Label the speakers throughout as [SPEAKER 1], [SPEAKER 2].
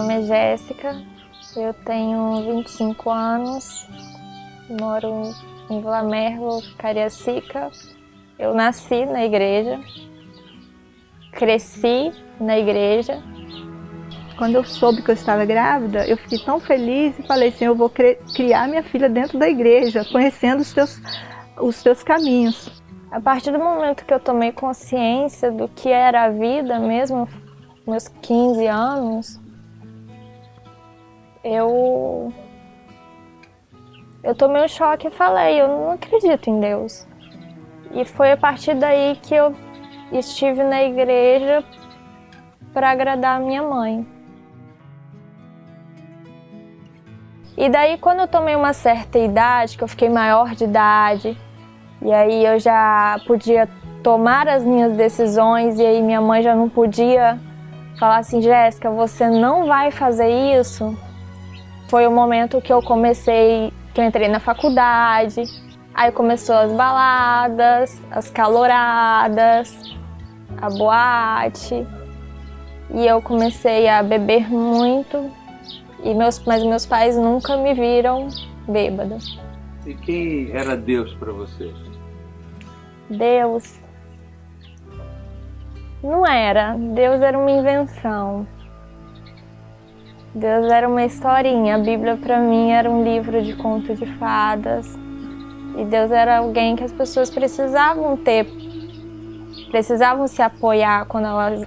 [SPEAKER 1] nome é Jéssica, eu tenho 25 anos, moro em Vila Merlo, Cariacica. Eu nasci na igreja, cresci na igreja.
[SPEAKER 2] Quando eu soube que eu estava grávida, eu fiquei tão feliz e falei assim, eu vou criar minha filha dentro da igreja, conhecendo os teus caminhos.
[SPEAKER 1] A partir do momento que eu tomei consciência do que era a vida mesmo, meus 15 anos, eu tomei um choque e falei, eu não acredito em Deus. E foi a partir daí que eu estive na igreja para agradar a minha mãe. E daí, quando eu tomei uma certa idade, que eu fiquei maior de idade, e aí eu já podia tomar as minhas decisões, e aí minha mãe já não podia falar assim, Jéssica, você não vai fazer isso. Foi o momento que eu entrei na faculdade, aí começou as baladas, as caloradas, a boate, e eu comecei a beber muito. Mas meus pais nunca me viram bêbada.
[SPEAKER 3] E quem era Deus para você?
[SPEAKER 1] Deus não era. Deus era uma invenção. Deus era uma historinha. A Bíblia para mim era um livro de conto de fadas. E Deus era alguém que as pessoas precisavam se apoiar quando elas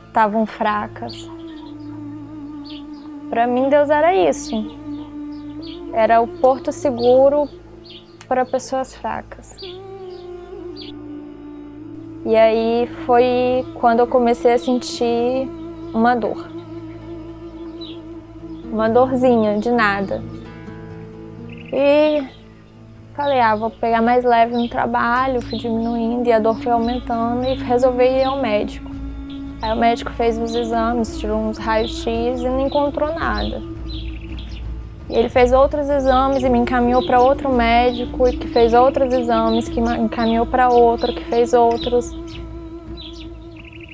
[SPEAKER 1] estavam fracas. Para mim, Deus era isso. Era o porto seguro para pessoas fracas. E aí foi quando eu comecei a sentir uma dor. Uma dorzinha de nada. E falei, vou pegar mais leve no trabalho, fui diminuindo e a dor foi aumentando e resolvi ir ao médico. Aí o médico fez os exames, tirou uns raios-x e não encontrou nada. E ele fez outros exames e me encaminhou para outro médico, que fez outros exames, que me encaminhou para outro, que fez outros.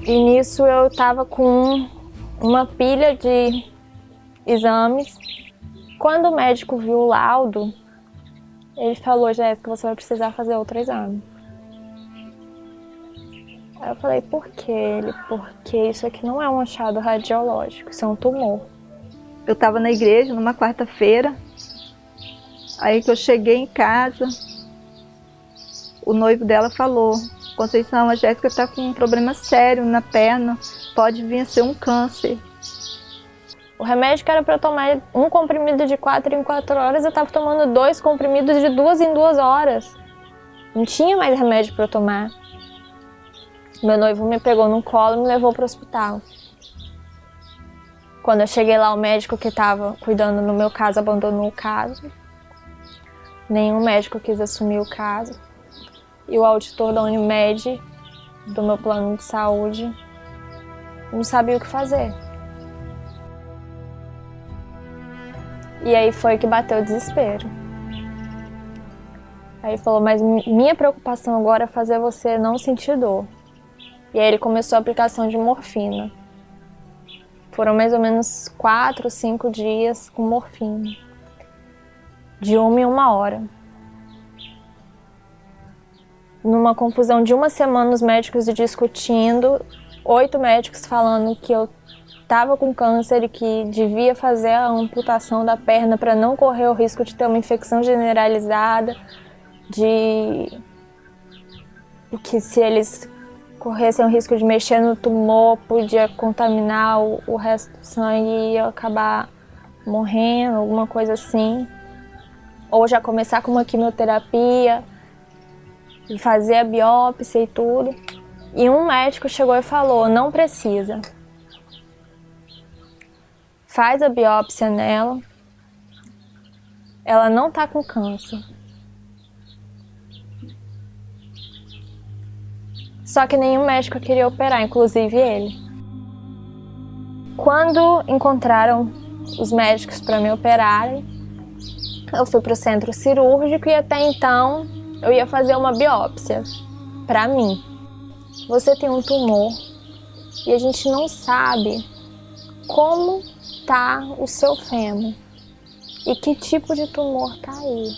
[SPEAKER 1] E nisso eu estava com uma pilha de exames. Quando o médico viu o laudo, ele falou, Jéssica, você vai precisar fazer outro exame. Aí eu falei, por quê? Porque isso aqui não é um achado radiológico, isso é um tumor.
[SPEAKER 2] Eu estava na igreja numa quarta-feira, aí que eu cheguei em casa, o noivo dela falou, Conceição, a Jéssica está com um problema sério na perna, pode vir a ser um câncer.
[SPEAKER 1] O remédio que era para eu tomar um comprimido de 4 em 4 horas, eu estava tomando 2 comprimidos de 2 em 2 horas. Não tinha mais remédio para eu tomar. Meu noivo me pegou no colo e me levou para o hospital. Quando eu cheguei lá, o médico que estava cuidando no meu caso abandonou o caso. Nenhum médico quis assumir o caso. E o auditor da Unimed, do meu plano de saúde, não sabia o que fazer. E aí foi que bateu o desespero. Aí ele falou, mas minha preocupação agora é fazer você não sentir dor. E aí ele começou a aplicação de morfina. Foram mais ou menos 4, 5 dias com morfina. De 1 em 1 hora. Numa confusão de 1 semana, os médicos discutindo, 8 médicos falando que eu estava com câncer e que devia fazer a amputação da perna para não correr o risco de ter uma infecção generalizada, de que se eles corressem o risco de mexer no tumor, podia contaminar o resto do sangue e eu acabar morrendo, alguma coisa assim. Ou já começar com uma quimioterapia e fazer a biópsia e tudo. E um médico chegou e falou, não precisa. Faz a biópsia nela, ela não tá com câncer. Só que nenhum médico queria operar, inclusive ele. Quando encontraram os médicos para me operarem, eu fui para o centro cirúrgico e até então eu ia fazer uma biópsia para mim. Você tem um tumor e a gente não sabe como tá o seu fêmur e que tipo de tumor tá aí.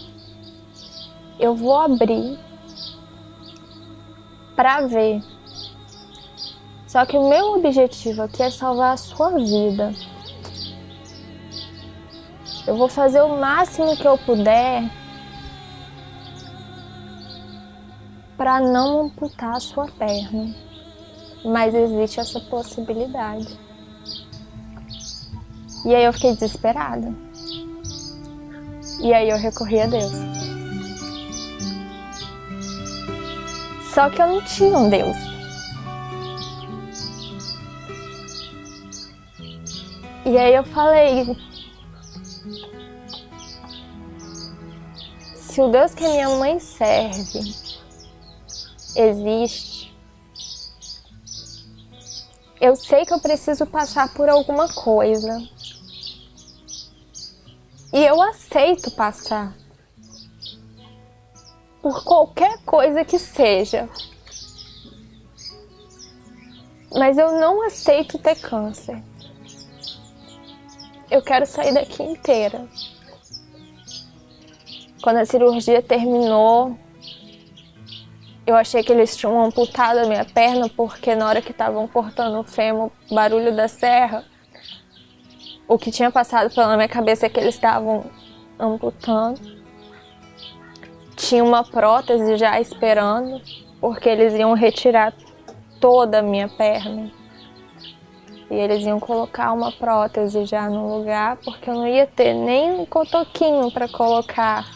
[SPEAKER 1] Eu vou abrir para ver. Só que o meu objetivo aqui é salvar a sua vida. Eu vou fazer o máximo que eu puder para não amputar a sua perna. Mas existe essa possibilidade. E aí eu fiquei desesperada. E aí eu recorri a Deus. Só que eu não tinha um Deus. E aí eu falei, se o Deus que a minha mãe serve existe, eu sei que eu preciso passar por alguma coisa. E eu aceito passar por qualquer coisa que seja. Mas eu não aceito ter câncer. Eu quero sair daqui inteira. Quando a cirurgia terminou, eu achei que eles tinham amputado a minha perna, porque na hora que estavam cortando o fêmur, o barulho da serra, o que tinha passado pela minha cabeça é que eles estavam amputando. Tinha uma prótese já esperando, porque eles iam retirar toda a minha perna. E eles iam colocar uma prótese já no lugar, porque eu não ia ter nem um cotoquinho para colocar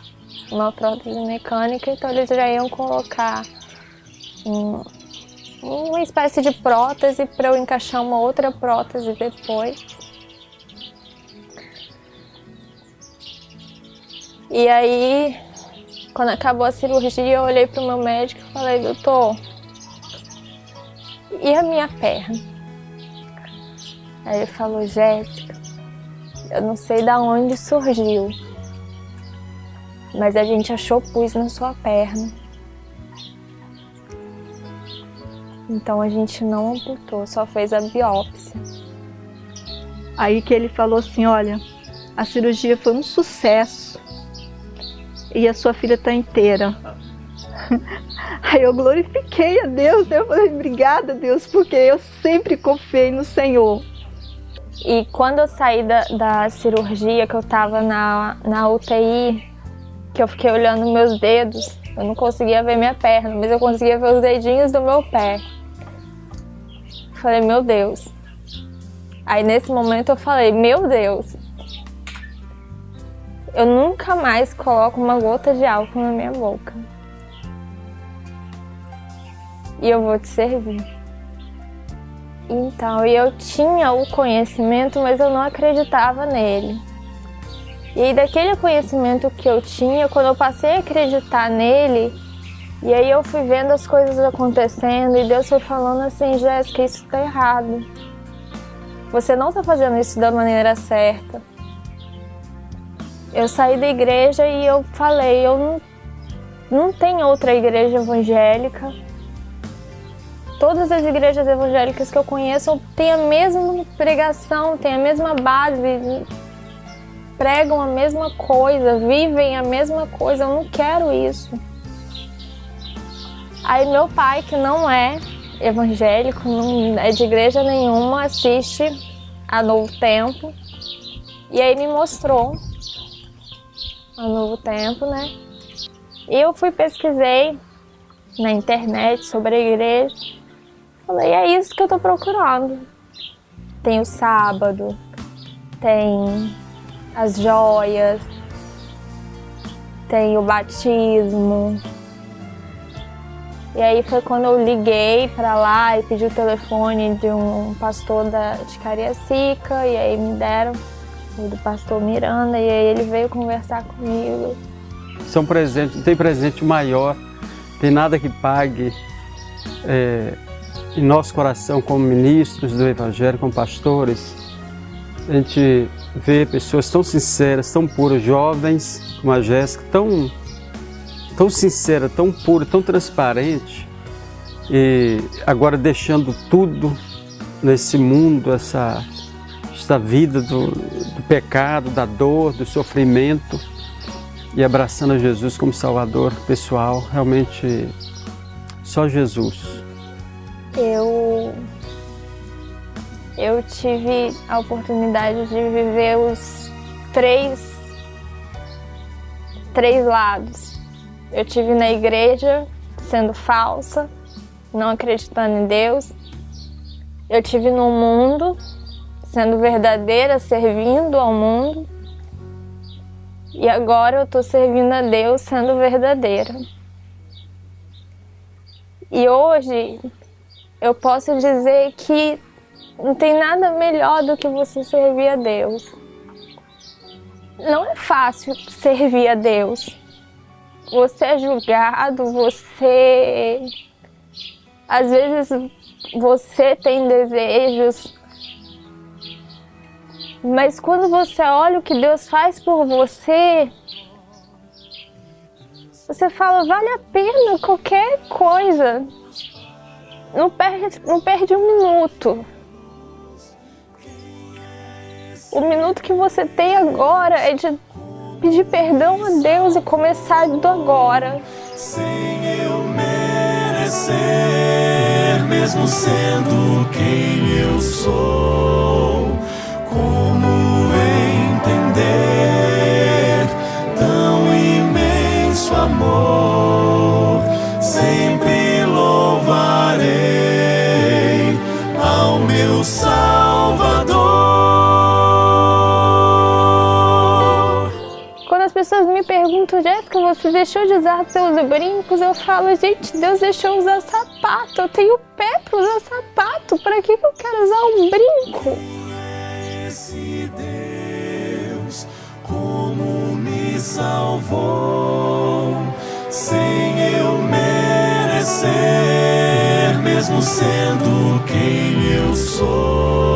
[SPEAKER 1] uma prótese mecânica, então eles já iam colocar uma espécie de prótese para eu encaixar uma outra prótese depois. E aí, quando acabou a cirurgia, eu olhei para o meu médico e falei, doutor, e a minha perna? Aí ele falou, Jéssica, eu não sei de onde surgiu, mas a gente achou pus na sua perna. Então a gente não amputou, só fez a biópsia.
[SPEAKER 2] Aí que ele falou assim, olha, a cirurgia foi um sucesso e a sua filha está inteira. Aí eu glorifiquei a Deus, eu falei, obrigada Deus, porque eu sempre confiei no Senhor.
[SPEAKER 1] E quando eu saí da cirurgia, que eu tava na UTI, que eu fiquei olhando meus dedos, eu não conseguia ver minha perna, mas eu conseguia ver os dedinhos do meu pé. Falei, meu Deus. Aí nesse momento eu falei, meu Deus, eu nunca mais coloco uma gota de álcool na minha boca. E eu vou te servir. Então, eu tinha o conhecimento, mas eu não acreditava nele. E aí, daquele conhecimento que eu tinha, quando eu passei a acreditar nele, e aí eu fui vendo as coisas acontecendo, e Deus foi falando assim, Jéssica, isso tá errado. Você não tá fazendo isso da maneira certa. Eu saí da igreja e eu falei, eu não tenho outra igreja evangélica. Todas as igrejas evangélicas que eu conheço têm a mesma pregação, têm a mesma base, pregam a mesma coisa, vivem a mesma coisa, eu não quero isso. Aí meu pai, que não é evangélico, não é de igreja nenhuma, assiste a Novo Tempo, e aí me mostrou a Novo Tempo, né? E eu pesquisei na internet sobre a igreja. Falei, é isso que eu tô procurando. Tem o sábado, tem as joias, tem o batismo. E aí foi quando eu liguei pra lá e pedi o telefone de um pastor de Cariacica, e aí me deram o do pastor Miranda, e aí ele veio conversar comigo.
[SPEAKER 4] São presentes, não tem presente maior, tem nada que pague em nosso coração como ministros do Evangelho, como pastores. A gente vê pessoas tão sinceras, tão puras, jovens como a Jéssica, tão sincera, tão pura, tão transparente, e agora deixando tudo nesse mundo, esta vida do pecado, da dor, do sofrimento e abraçando a Jesus como Salvador pessoal. Realmente só Jesus.
[SPEAKER 1] Eu tive a oportunidade de viver os três lados. Eu tive na igreja sendo falsa, não acreditando em Deus. Eu tive no mundo sendo verdadeira, servindo ao mundo. E agora eu estou servindo a Deus sendo verdadeira. E hoje eu posso dizer que não tem nada melhor do que você servir a Deus. Não é fácil servir a Deus. Você é julgado, às vezes você tem desejos, mas quando você olha o que Deus faz por você, você fala, vale a pena qualquer coisa. Não perde um minuto. O minuto que você tem agora é de pedir perdão a Deus e começar do agora.
[SPEAKER 5] Sem eu merecer, mesmo sendo quem eu sou, como entender tão imenso amor? Sempre louvarei ao meu Salvador.
[SPEAKER 1] As pessoas me perguntam, Jéssica, você deixou de usar seus brincos? Eu falo, gente, Deus deixou eu usar sapato. Eu tenho pé para usar sapato. Para que eu quero usar um brinco?
[SPEAKER 5] Esse Deus, como me salvou, sem eu merecer, mesmo sendo quem eu sou.